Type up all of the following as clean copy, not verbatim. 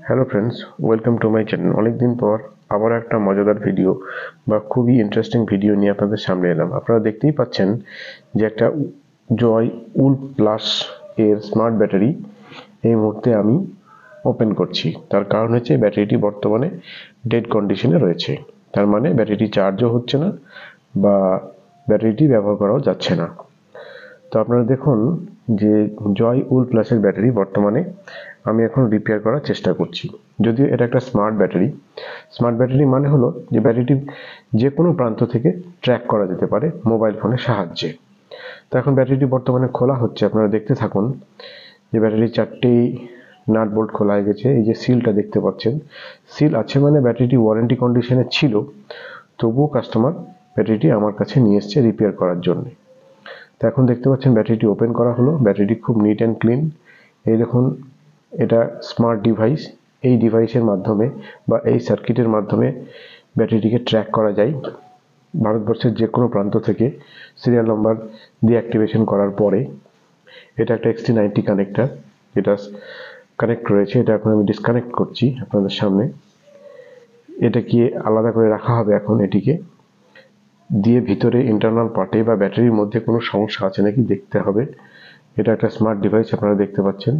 Hello friends, welcome to my channel. অনেকদিন পর আবার একটা মজাদার ভিডিও বা খুবই ইন্টারেস্টিং ভিডিও নিয়ে আপনাদের সামনে এলাম। আপনারা দেখতেই পাচ্ছেন যে একটা জয় উল প্লাস এর স্মার্ট ব্যাটারি এই মুহূর্তে আমি ওপেন করছি। তার কারণ হচ্ছে ব্যাটারিটি বর্তমানে ডেড কন্ডিশনে রয়েছে। তার মানে ব্যাটারিটি চার্জও হচ্ছে না বা ব্যাটারিটি ব্যবহার করাও যাচ্ছে না। তো আপনারা দেখুন যে জয় উল প্লাসের ব্যাটারি বর্তমানে আমি এখন রিপেয়ার করার চেষ্টা করছি। যদিও এটা একটা স্মার্ট ব্যাটারি মানে হলো যে ব্যাটারিটি যে কোনো প্রান্ত থেকে ট্র্যাক করা যেতে পারে মোবাইল ফোনের সাহায্যে। তো এখন ব্যাটারিটি বর্তমানে খোলা হচ্ছে, আপনারা দেখতে থাকুন যে ব্যাটারির চারটি নাট বোল্ট খোলা হয়ে গেছে। এই যে সিলটা দেখতে পাচ্ছেন, সিল আছে মানে ব্যাটারিটি ওয়ারেন্টি কন্ডিশনে ছিল, তবুও কাস্টমার ব্যাটারিটি আমার কাছে নিয়ে এসছে রিপেয়ার করার জন্য। তো এখন দেখতে পাচ্ছেন ব্যাটারিটি ওপেন করা হলো। ব্যাটারিটি খুব নিট অ্যান্ড ক্লিন। এই দেখুন, এটা স্মার্ট ডিভাইস। এই ডিভাইসের মাধ্যমে বা এই সার্কিটের মাধ্যমে ব্যাটারিটিকে ট্র্যাক করা যায় ভারতবর্ষের যে কোনো প্রান্ত থেকে সিরিয়াল নাম্বার দিয়ে অ্যাক্টিভেশন করার পরে। এটা একটা XT90 কানেক্টার, যেটা কানেক্ট রয়েছে। এটা এখন আমি ডিসকানেক্ট করছি আপনাদের সামনে। এটাকে আলাদা করে রাখা হবে এখন। এটিকে দিয়ে ভিতরে ইন্টারনাল পার্টে বা ব্যাটারির মধ্যে কোনো সমস্যা আছে নাকি দেখতে হবে। এটা একটা স্মার্ট ডিভাইস, আপনারা দেখতে পাচ্ছেন।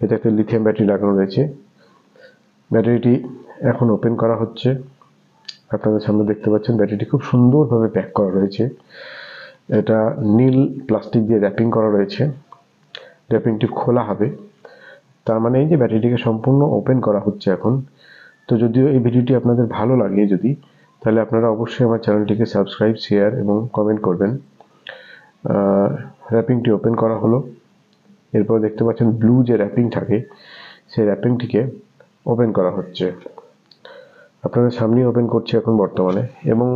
এটা একটা লিথিয়াম ব্যাটারি লাগানো রয়েছে। ব্যাটারিটি এখন ওপেন করা হচ্ছে। আপনাদের সামনে দেখতে পাচ্ছেন ব্যাটারিটি খুব সুন্দরভাবে প্যাক করা রয়েছে। এটা নীল প্লাস্টিক দিয়ে র্যাপিং করা রয়েছে। র্যাপিংটি খোলা হবে, তার মানে এই যে ব্যাটারিটিকে সম্পূর্ণ ওপেন করা হচ্ছে এখন। তো যদিও এই ভিডিওটি আপনাদের ভালো লাগে যদি, তাহলে আপনারা অবশ্যই আমার চ্যানেলটিকে সাবস্ক্রাইব, শেয়ার এবং কমেন্ট করবেন। র্যাপিংটি ওপেন করা হলো। এরপর দেখতে পাচ্ছেন ব্লু যে র্যাপিং থাকে, সেই র্যাপিংটিকে ওপেন করা হচ্ছে। আপনাদের সামনেই ওপেন করছি এখন বর্তমানে, এবং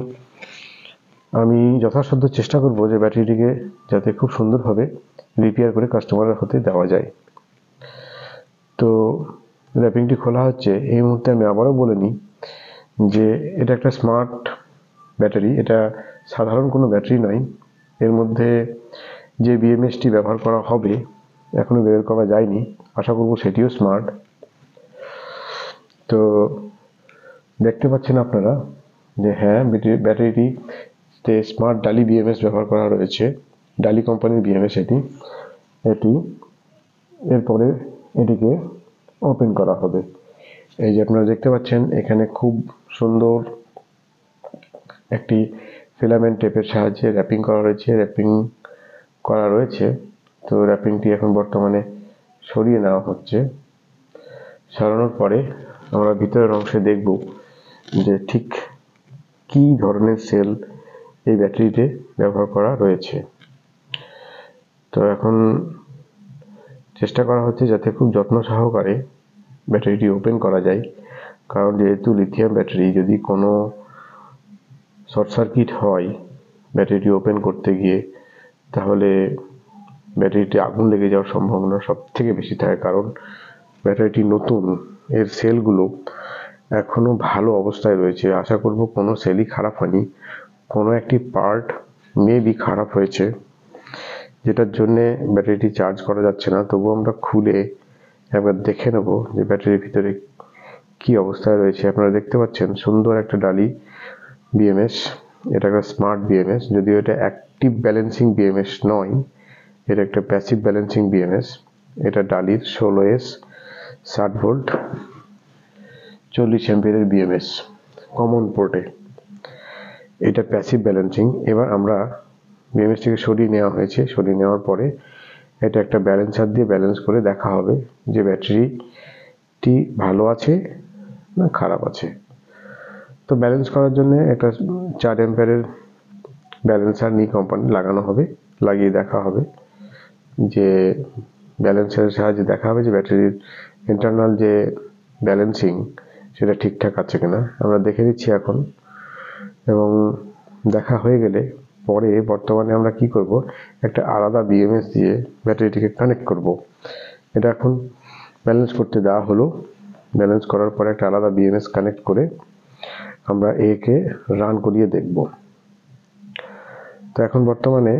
আমি যথাসাধ্য চেষ্টা করব যে ব্যাটারিটিকে যাতে খুব সুন্দরভাবে রিপেয়ার করে কাস্টমারের হাতে দেওয়া যায়। তো র্যাপিংটি খোলা হচ্ছে। এই মুহূর্তে আমি আবারও বলে নিই যে এটা একটা স্মার্ট ব্যাটারি, এটা সাধারণ কোনো ব্যাটারি নয়। এর মধ্যে যে বিএমএসটি ব্যবহার করা হবে এখনো বের করা যায়নি, আশা করব সেটিও স্মার্ট। তো দেখতে পাচ্ছেন আপনারা যে হ্যাঁ, ব্যাটারিটিতে স্মার্ট ডালি বিএমএস ব্যবহার করা রয়েছে। ডালি কোম্পানির বিএমএস এটি। এরপরে এটিকে ওপেন করা হবে। এই যে আপনারা দেখতে পাচ্ছেন এখানে খুব সুন্দর একটি ফিলামেন্ট টেপের সাহায্যে র্যাপিং করা রয়েছে। তো র্যাপিংটি এখন বর্তমানে সরিয়ে নেওয়া হচ্ছে। সরানোর পরে আমরা ভিতরের অংশে দেখব যে ঠিক কী ধরনের সেল এই ব্যাটারিতে ব্যবহার করা রয়েছে। তো এখন চেষ্টা করা হচ্ছে যাতে খুব যত্ন সহকারে ব্যাটারিটি ওপেন করা যায়, কারণ যেহেতু লিথিয়াম ব্যাটারি, যদি কোনো শর্ট সার্কিট হয় ব্যাটারিটি ওপেন করতে গিয়ে, তাহলে ব্যাটারিটি আগুন লেগে যাওয়ার সম্ভাবনা সব থেকে বেশি থাকে। কারণ ব্যাটারিটি নতুন, এর সেলগুলো এখনো ভালো অবস্থায় রয়েছে। আশা করব কোনো সেলই খারাপ হয়নি, কোনো একটি পার্ট মেবি খারাপ হয়েছে, যেটার জন্যে ব্যাটারিটি চার্জ করা যাচ্ছে না। তবু আমরা খুলে একবার দেখে নেব যে ব্যাটারির ভিতরে কি অবস্থায় রয়েছে। আপনারা দেখতে পাচ্ছেন সুন্দর একটা ডালি বিএমএস। এটা একটা স্মার্ট বিএমএস, যদিও এটা অ্যাক্টিভ ব্যালেন্সিং বিএমএস নয়, এটা একটা প্যাসিভ ব্যালেন্সিং বিএমএস। এটা ডালির 16S 60 ভোল্ট 40 অ্যাম্পিয়ারের বিএমএস কমন পোর্টে। এটা প্যাসিভ ব্যালেন্সিং। এবার আমরা বিএমএসটিকে সরিয়ে নেওয়া হয়েছে। সরিয়ে নেওয়ার পরে এটা একটা ব্যালেন্সার দিয়ে ব্যালেন্স করে দেখা হবে যে ব্যাটারিটি ভালো আছে না খারাপ আছে। তো ব্যালেন্স করার জন্য একটা 4 অ্যাম্পিয়ারের ব্যালেন্সার নি কোম্পানি লাগানো হবে। লাগিয়ে দেখা হবে যে ব্যালেন্সারের সাহায্যে দেখা হবে যে ব্যাটারির ইন্টারনাল যে ব্যালেন্সিং সেটা ঠিকঠাক আছে কিনা। আমরা দেখে নিচ্ছি এখন, এবং দেখা হয়ে গেলে পরে বর্তমানে আমরা কি করব, একটা আলাদা বিএমএস দিয়ে ব্যাটারিটিকে কানেক্ট করব। এটা এখন ব্যালেন্স করতে দেওয়া হলো। ব্যালেন্স করার পরে একটা আলাদা বিএমএস কানেক্ট করে আমরা একে রান করিয়ে দেখব। তো এখন বর্তমানে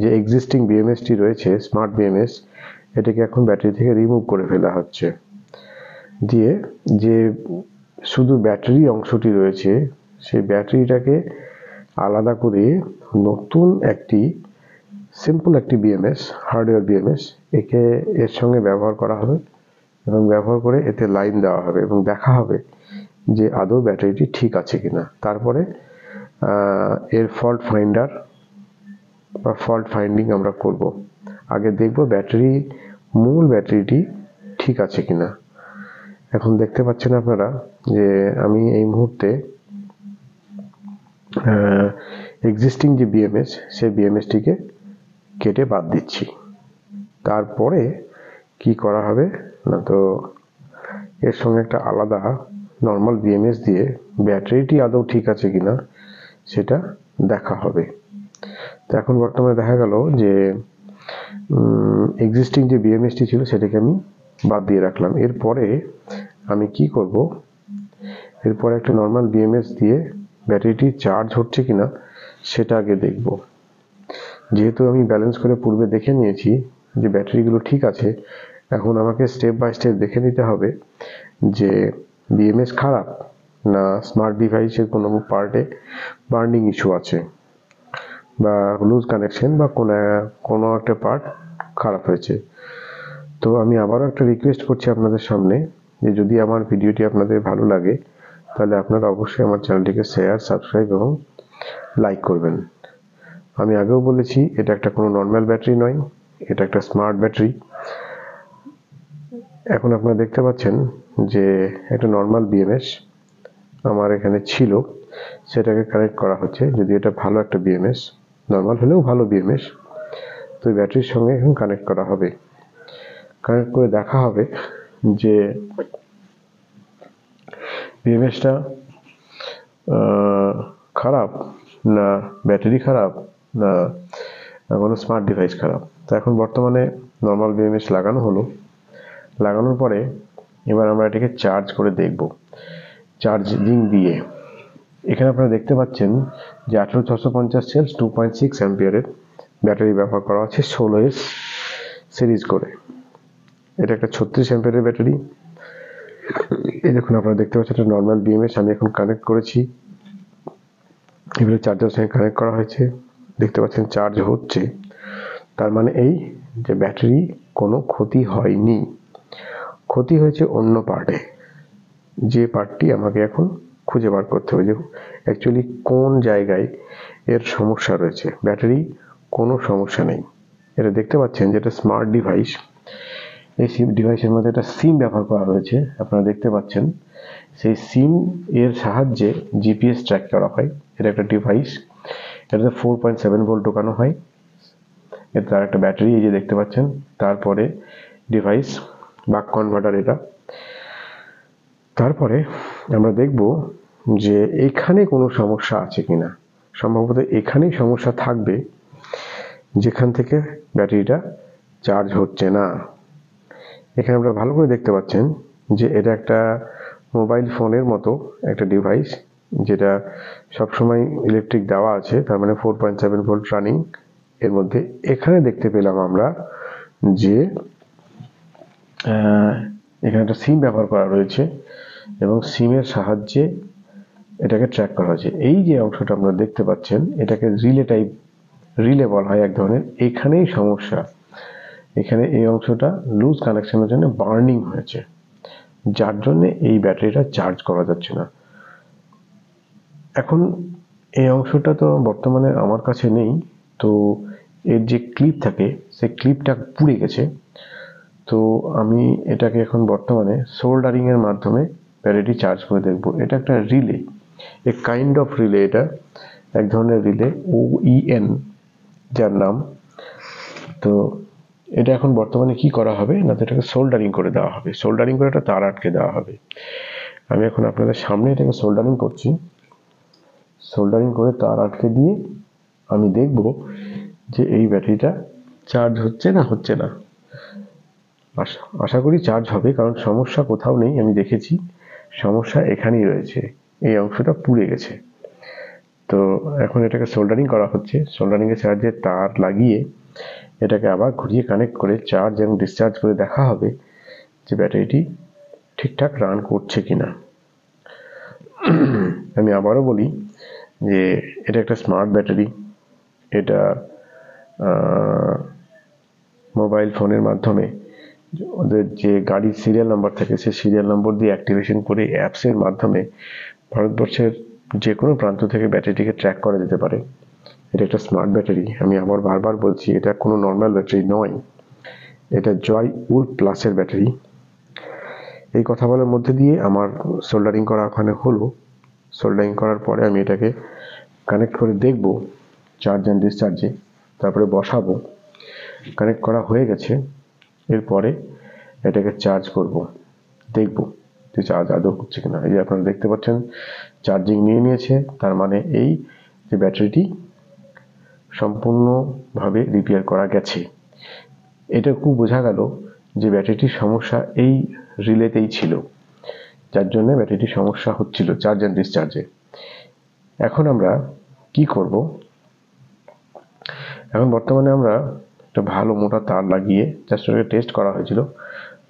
যে এক্সিস্টিং বিএমএসটি রয়েছে স্মার্ট বিএমএস, এটাকে এখন ব্যাটারি থেকে রিমুভ করে ফেলা হচ্ছে। দিয়ে যে শুধু ব্যাটারি অংশটি রয়েছে সেই ব্যাটারিটাকে আলাদা করে নতুন একটি সিম্পল একটি বিএমএস, হার্ডওয়্যার বিএমএস এর সঙ্গে ব্যবহার করা হবে এবং ব্যবহার করে এতে লাইন দেওয়া হবে এবং দেখা হবে যে আদৌ ব্যাটারিটি ঠিক আছে কিনা। তারপরে এর ফল্ট ফাইন্ডার বা ফল্ট ফাইন্ডিং আমরা করব। আগে দেখব মূল ব্যাটারিটি ঠিক আছে কিনা। এখন দেখতে পাচ্ছেন আপনারা যে আমি এই মুহূর্তে এক্সিস্টিং যে বিএমএস সেই বিএমএসটিকে কেটে বাদ দিচ্ছি। তারপরে কি করা হবে না, তো এর সঙ্গে একটা আলাদা নর্মাল বিএমএস দিয়ে ব্যাটারিটি আদৌ ঠিক আছে কিনা সেটা দেখা হবে। তো এখন বর্তমানে দেখা গেল যে এক্সিস্টিং যে বিএমএসটি ছিল সেটাকে আমি বাদ দিয়ে রাখলাম। এরপরে আমি কি করব, এরপরে একটা নর্মাল বিএমএস দিয়ে ব্যাটারিটি চার্জ হচ্ছে কিনা সেটা আগে দেখব। যেহেতু আমি ব্যালেন্স করে পূর্বে দেখে নিয়েছি যে ব্যাটারিগুলো ঠিক আছে, এখন আমাকে স্টেপ বাই স্টেপ দেখে নিতে হবে যে বিএমএস খারাপ না স্মার্ট ডিভাইসের কোনো পার্টে বার্নিং ইস্যু আছে বা লুজ কানেকশন বা কোনো একটা পার্ট খারাপ হয়েছে। তো আমি আবারও একটা রিকোয়েস্ট করছি আপনাদের সামনে যে যদি আমার ভিডিওটি আপনাদের ভালো লাগে তাহলে আপনারা অবশ্যই আমার চ্যানেলটিকে শেয়ার, সাবস্ক্রাইব এবং লাইক করবেন। আমি আগেও বলেছি এটা একটা কোনো নর্মাল ব্যাটারি নয়, এটা একটা স্মার্ট ব্যাটারি। এখন আপনারা দেখতে পাচ্ছেন যে একটা নর্মাল বিএমএস আমার এখানে ছিল, সেটাকে কানেক্ট করা হচ্ছে। যদি এটা ভালো একটা বিএমএস, নর্মাল হলেও ভালো বিএমএস, তো ব্যাটারির সঙ্গে এখন কানেক্ট করা হবে। কানেক্ট করে দেখা হবে যে বিএমএসটা খারাপ না ব্যাটারি খারাপ না কোনো স্মার্ট ডিভাইস খারাপ। তো এখন বর্তমানে নর্মাল বিএমএস লাগানো হলো। লাগানোর পরে এবার আমরা এটাকে চার্জ করে দেখব চার্জিং দিয়ে। এখানে আপনারা দেখতে পাচ্ছেন যে 18650 সেলস 2.6 অ্যাম্পিয়ারের ব্যাটারি ব্যবহার করা আছে 16S সিরিজ করে। এটা একটা 36 অ্যাম্পিয়ারের ব্যাটারি। এই দেখুন আপনারা দেখতে পাচ্ছেন এটা নর্মাল বিএমএস আমি এখন কানেক্ট করেছি, এবারে চার্জার সঙ্গে কানেক্ট করা হয়েছে। দেখতে পাচ্ছেন চার্জ হচ্ছে, তার মানে এই যে ব্যাটারি কোনো ক্ষতি হয়নি, ক্ষতি হয়েছে অন্য পার্টে। যে পার্টটি আমাকে এখন খুঁজে বার করতে হবে যে অ্যাকচুয়ালি কোন জায়গায় এর সমস্যা রয়েছে। ব্যাটারি কোনো সমস্যা নেই। এটা দেখতে পাচ্ছেন যে এটা স্মার্ট ডিভাইস, এই ডিভাইসের মধ্যে একটা সিম ব্যবহার করা রয়েছে আপনারা দেখতে পাচ্ছেন। সেই সিম এর সাহায্যে জিপিএস ট্র্যাক করা হয়। এটা একটা ডিভাইস, এটাতে 4.7 ভোল্ট ঢোকানো হয়। এর তার একটা ব্যাটারি এই যে দেখতে পাচ্ছেন, তারপরে ডিভাইস বাক কনভার্টার এটা। তারপরে আমরা দেখব যে এখানে কোনো সমস্যা আছে কিনা। সম্ভবত এখানেই সমস্যা থাকবে, যেখান থেকে ব্যাটারিটা চার্জ হচ্ছে না। এখানে আপনারা ভালো করে দেখতে পাচ্ছেন যে এটা একটা মোবাইল ফোনের মতো একটা ডিভাইস, যেটা সবসময় ইলেকট্রিক দেওয়া আছে, তার মানে 4.7 ভোল্ট রানিং এর মধ্যে। এখানে দেখতে পেলাম আমরা যে এখানে একটা সিম ব্যবহার করা রয়েছে এবং সিমের সাহায্যে এটাকে ট্র্যাক করা হয়েছে। এই যে অংশটা আপনারা দেখতে পাচ্ছেন এটাকে রিলে বলা হয় এক ধরনের। এখানেই সমস্যা, এখানে এই অংশটা লুজ কানেকশনের জন্য বার্নিং হয়েছে, যার জন্য এই ব্যাটারিটা চার্জ করা যাচ্ছে না। এখন এই অংশটা তো বর্তমানে আমার কাছে নেই, তো এর যে ক্লিপ থাকে সেই ক্লিপটা পুড়ে গেছে। তো আমি এটাকে এখন বর্তমানে সোল্ডারিং এর মাধ্যমে ব্যাটারিটি চার্জ করে দেখব। এটা একটা relay, a kind of relay, এটা এক ধরনের রিলে, OEN যার নাম। তো এটা এখন বর্তমানে কি করা হবে না, তো এটাকে সোল্ডারিং করে দেওয়া হবে। সোল্ডারিং করে একটা তার আটকে দেওয়া হবে। আমি এখন আপনাদের সামনে এটাকে সোল্ডারিং করছি। সোল্ডারিং করে তার আটকে দিয়ে আমি দেখব যে এই ব্যাটারিটা চার্জ হচ্ছে না হচ্ছে না। আশা করি চার্জ হবে, কারণ সমস্যা কোথাও নেই। আমি দেখেছি সমস্যা এখানেই রয়েছে, এই অংশটা পুড়ে গেছে। তো এখন এটাকে সোল্ডারিং করা হচ্ছে। সোল্ডারিং এর সাহায্যে তার লাগিয়ে এটাকে আবার ঘুরিয়ে কানেক্ট করে চার্জ এবং ডিসচার্জ করে দেখা হবে যে ব্যাটারিটি ঠিকঠাক রান করছে কিনা। আমি আবারও বলি যে এটা একটা স্মার্ট ব্যাটারি, এটা মোবাইল ফোনের মাধ্যমে ওদের যে গাড়ির সিরিয়াল নাম্বার থাকে সেই সিরিয়াল নম্বর দিয়ে অ্যাক্টিভেশন করে অ্যাপসের মাধ্যমে ভারতবর্ষের যে কোনো প্রান্ত থেকে ব্যাটারিটিকে ট্র্যাক করা যেতে পারে। এটা একটা স্মার্ট ব্যাটারি। আমি আবার বারবার বলছি, এটা কোনো নর্মাল ব্যাটারি নয়, এটা জয় উল প্লাসের ব্যাটারি। এই কথা বলার মধ্যে দিয়ে আমার সোল্ডারিং করা ওখানে হলো। সোল্ডারিং করার পরে আমি এটাকে কানেক্ট করে দেখব চার্জ অ্যান্ড ডিসচার্জে, তারপরে বসাবো। কানেক্ট করা হয়ে গেছে, এরপরে এটাকে চার্জ করব, দেখব যে চার্জ আদৌ হচ্ছে কিনা। এই যে আপনারা দেখতে পাচ্ছেন চার্জিং নিয়ে নিয়েছে, তার মানে এই যে ব্যাটারিটি সম্পূর্ণভাবে রিপেয়ার করা গেছে। এটা খুব বোঝা গেল যে ব্যাটারিটির সমস্যা এই রিলেতেই ছিল, যার জন্য ব্যাটারিটির সমস্যা হচ্ছিল চার্জ অ্যান্ড ডিসচার্জে। এখন আমরা কি করব? এখন বর্তমানে আমরা একটা ভালো মোটা তার লাগিয়ে, জাস্ট ওটাকে টেস্ট করা হয়েছিল,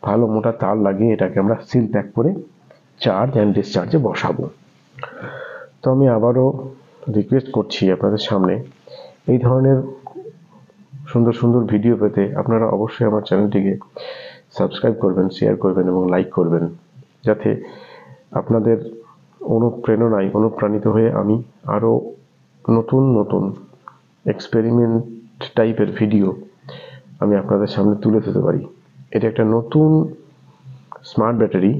ভালো মোটা তার লাগিয়ে এটাকে আমরা সিল প্যাক করে চার্জ অ্যান্ড ডিসচার্জে বসাবো। তো আমি আবারও রিকোয়েস্ট করছি আপনাদের সামনে, এই ধরনের সুন্দর সুন্দর ভিডিও পেতে আপনারা অবশ্যই আমার চ্যানেলটিকে সাবস্ক্রাইব করবেন, শেয়ার করবেন এবং লাইক করবেন, যাতে আপনাদের অনুপ্রেরণায় অনুপ্রাণিত হয়ে আমি আরও নতুন নতুন এক্সপেরিমেন্ট টাইপের ভিডিও আমি আপনাদের সামনে তুলে ধরতে পারি। এটা একটা নতুন স্মার্ট ব্যাটারি,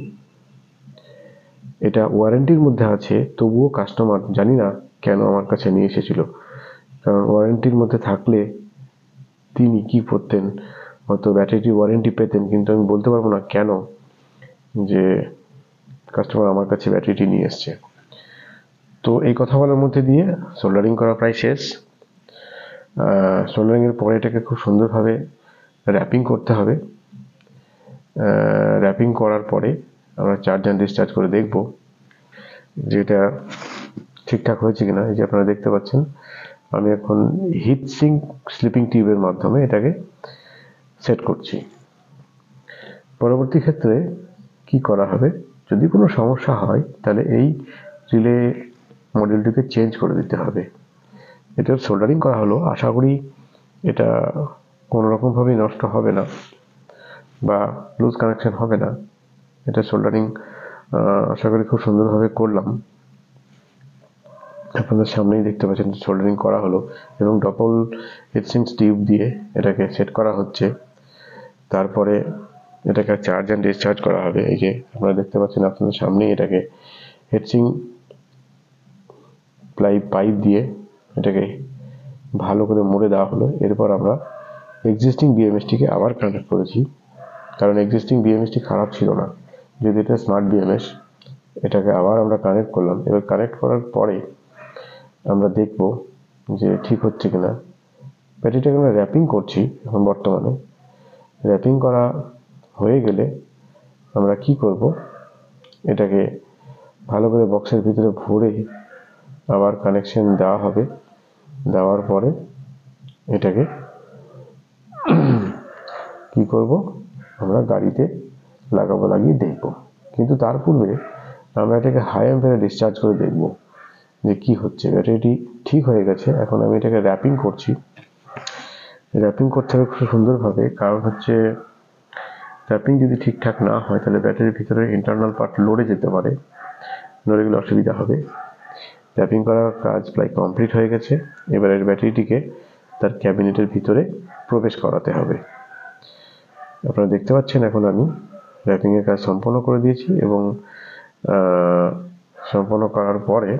এটা ওয়ারেন্টির মধ্যে আছে, তবুও কাস্টমার জানি না কেন আমার কাছে নিয়ে এসেছিল। কারণ ওয়ারেন্টির মধ্যে থাকলে তিনি কি করতেন, হয়তো ব্যাটারিটি ওয়ারেন্টি পেতেন, কিন্তু আমি বলতে পারবো না কেন যে কাস্টমার আমার কাছে ব্যাটারিটি নিয়ে এসছে। তো এই কথা বলার মধ্যে দিয়ে সোল্ডারিং করা প্রায় শেষ। সোল্ডারিংয়ের পরে এটাকে খুব সুন্দরভাবে র্যাপিং করতে হবে। র্যাপিং করার পরে আমরা চার্জ অ্যান্ড ডিসচার্জ করে দেখব যে এটা ঠিকঠাক হয়েছে কিনা। এই যে আপনারা দেখতে পাচ্ছেন, আমি এখন হিট সিঙ্ক স্লিপিং টিউবের মাধ্যমে এটাকে সেট করছি। পরবর্তী ক্ষেত্রে কি করা হবে, যদি কোনো সমস্যা হয় তাহলে এই রিলে মডিউলটিকে চেঞ্জ করে দিতে হবে। এটা সোল্ডারিং করা হলো, আশা করি এটা কোনো রকমভাবেই নষ্ট হবে না বা লুজ কানেকশন হবে না। এটা সোল্ডারিং আশা করি খুব সুন্দরভাবে করলাম। আপনাদের সামনেই দেখতে পাচ্ছেন সোল্ডারিং করা হলো এবং ডবল হিটসিঙ্ক টিউব দিয়ে এটাকে সেট করা হচ্ছে। তারপরে এটাকে চার্জ অ্যান্ড ডিসচার্জ করা হবে। এই যে আপনারা দেখতে পাচ্ছেন আপনাদের সামনেই এটাকে হিটসিঙ্ক পাইপ দিয়ে এটাকে ভালো করে মুড়ে দেওয়া হলো। এরপর আমরা এক্সিস্টিং বিএমএসটিকে আবার কানেক্ট করেছি, কারণ এক্সিস্টিং বিএমএসটি খারাপ ছিল না, যদি এটা স্মার্ট বিএমএস। এটাকে আবার আমরা কানেক্ট করলাম। এবার কানেক্ট করার পরে আমরা দেখব যে ঠিক হচ্ছে কিনা। ব্যাটারিটাকে আমরা র্যাপিং করছি এখন বর্তমানে। র্যাপিং করা হয়ে গেলে আমরা কি করব, এটাকে ভালো করে বক্সের ভিতরে ভরে আবার কানেকশন দেওয়া হবে। দেওয়ার পরে এটাকে কি করব, আমরা গাড়িতে লাগাবো, লাগিয়ে দেখব। কিন্তু তার পূর্বে আমরা এটাকে হাই অ্যাম্পিয়ারে ডিসচার্জ করে দেখব যে কি হচ্ছে। ব্যাটারিটি ঠিক হয়ে গেছে, এখন আমি এটাকে র্যাপিং করছি। র্যাপিং করতে হবে খুব সুন্দরভাবে, কারণ হচ্ছে র্যাপিং যদি ঠিকঠাক না হয় তাহলে ব্যাটারির ভিতরে ইন্টারনাল পার্ট লড়ে যেতে পারে, লড়ে গেলে অসুবিধা হবে। র্যাপিং করার কাজ প্রায় কমপ্লিট হয়ে গেছে। এবার এর ব্যাটারিটিকে তার ক্যাবিনেটের ভিতরে প্রবেশ করাতে হবে। আপনারা দেখতে পাচ্ছেন এখন আমি র্যাপিংয়ের কাজ সম্পন্ন করে দিয়েছি এবং সম্পন্ন করার পরে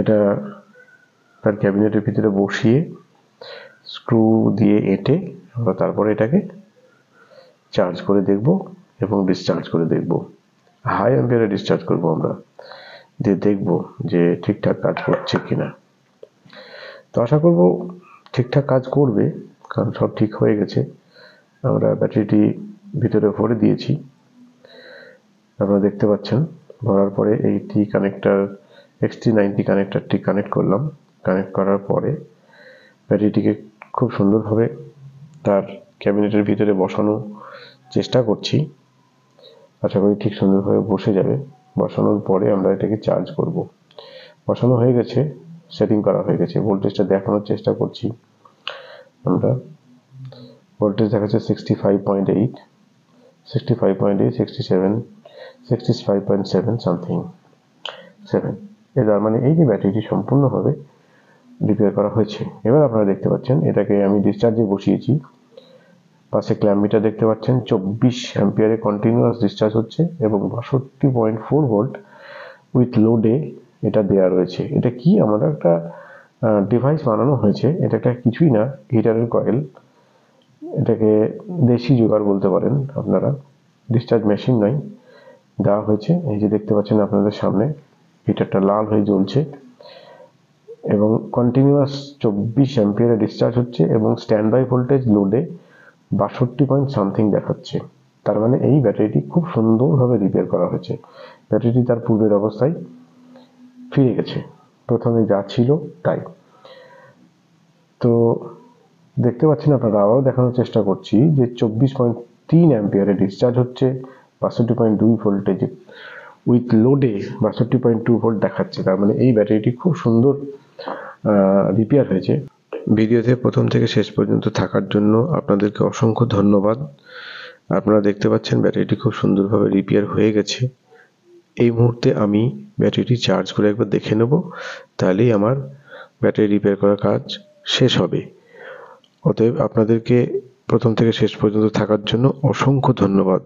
এটা তার ক্যাবিনেটের ভিতরে বসিয়ে স্ক্রু দিয়ে এঁটে আমরা তারপরে এটাকে চার্জ করে দেখব এবং ডিসচার্জ করে দেখব। হাই অ্যাম্পিয়ারে ডিসচার্জ করব আমরা, দিয়ে দেখব যে ঠিকঠাক কাজ করছে কিনা। তো আশা করব ঠিকঠাক কাজ করবে, কারণ সব ঠিক হয়ে গেছে। আমরা ব্যাটারিটি ভিতরে ভরে দিয়েছি, আপনারা দেখতে পাচ্ছেন। ভরার পরে এই কানেক্টর XT90 কানেক্টরটি কানেক্ট করলাম। কানেক্ট করার পরে ব্যাটারিটিকে খুব সুন্দরভাবে তার ক্যাবিনেটের ভিতরে বসানোর চেষ্টা করছি। আশা করি ঠিক সুন্দরভাবে বসে যাবে। বসানোর পরে আমরা এটাকে চার্জ করব। বসানো হয়ে গেছে, সেটিং করা হয়ে গেছে। ভোল্টেজটা দেখানোর চেষ্টা করছি। আমরা ভোল্টেজ দেখাচ্ছে 65.8, 65.8, 67, 65.7 সামথিং 7। তার মানে এই যে ব্যাটারিটি সম্পূর্ণভাবে রিপেয়ার করা হয়েছে। এবার আপনারা দেখতে পাচ্ছেন এটাকে আমি ডিসচার্জে বসিয়েছি। পাশে ক্ল্যাম্প মিটার দেখতে পাচ্ছেন, 24 অ্যাম্পিয়ারে কন্টিনিউয়াস ডিসচার্জ হচ্ছে এবং 62.4 ভোল্ট উইথ লোডে এটা দেওয়া রয়েছে। এটা কি, আমাদের একটা ডিভাইস বানানো হয়েছে। এটা একটা কিছুই না, হিটারের কয়েল। এটাকে দেশি জোগাড় বলতে পারেন আপনারা, ডিসচার্জ মেশিন নয়, দেওয়া হয়েছে। এই যে দেখতে পাচ্ছেন আপনাদের সামনে হিটারটা লাল হয়ে জ্বলছে এবং কন্টিনিউয়াস 24 অ্যাম্পিয়ারে ডিসচার্জ হচ্ছে এবং স্ট্যান্ড বাই ভোল্টেজ লোডে 62 পয়েন্ট সামথিং দেখাচ্ছে। তার মানে এই ব্যাটারিটি খুব সুন্দরভাবে রিপেয়ার করা হয়েছে। ব্যাটারিটি তার পূর্বের অবস্থায় ফিরে গেছে, প্রথমে যা ছিল তাই। তো দেখতে পাচ্ছেন আপনারা, আবারও দেখানোর চেষ্টা করছি যে 24.3 অ্যাম্পিয়ারে ডিসচার্জ হচ্ছে, 62.2 ভোল্টেজে উইথ লোডে 62.2 ভোল্ট দেখাচ্ছে। তার মানে এই ব্যাটারিটি খুব সুন্দর রিপেয়ার হয়েছে। ভিডিওতে প্রথম থেকে শেষ পর্যন্ত থাকার জন্য আপনাদেরকে অসংখ্য ধন্যবাদ। আপনারা দেখতে পাচ্ছেন ব্যাটারিটি খুব সুন্দরভাবে রিপেয়ার হয়ে গেছে। এই মুহূর্তে আমি ব্যাটারিটি চার্জ করে একবার দেখে নেব, তাহলেই আমার ব্যাটারি রিপেয়ার করার কাজ শেষ হবে। অতএব আপনাদেরকে প্রথম থেকে শেষ পর্যন্ত থাকার জন্য অসংখ্য ধন্যবাদ।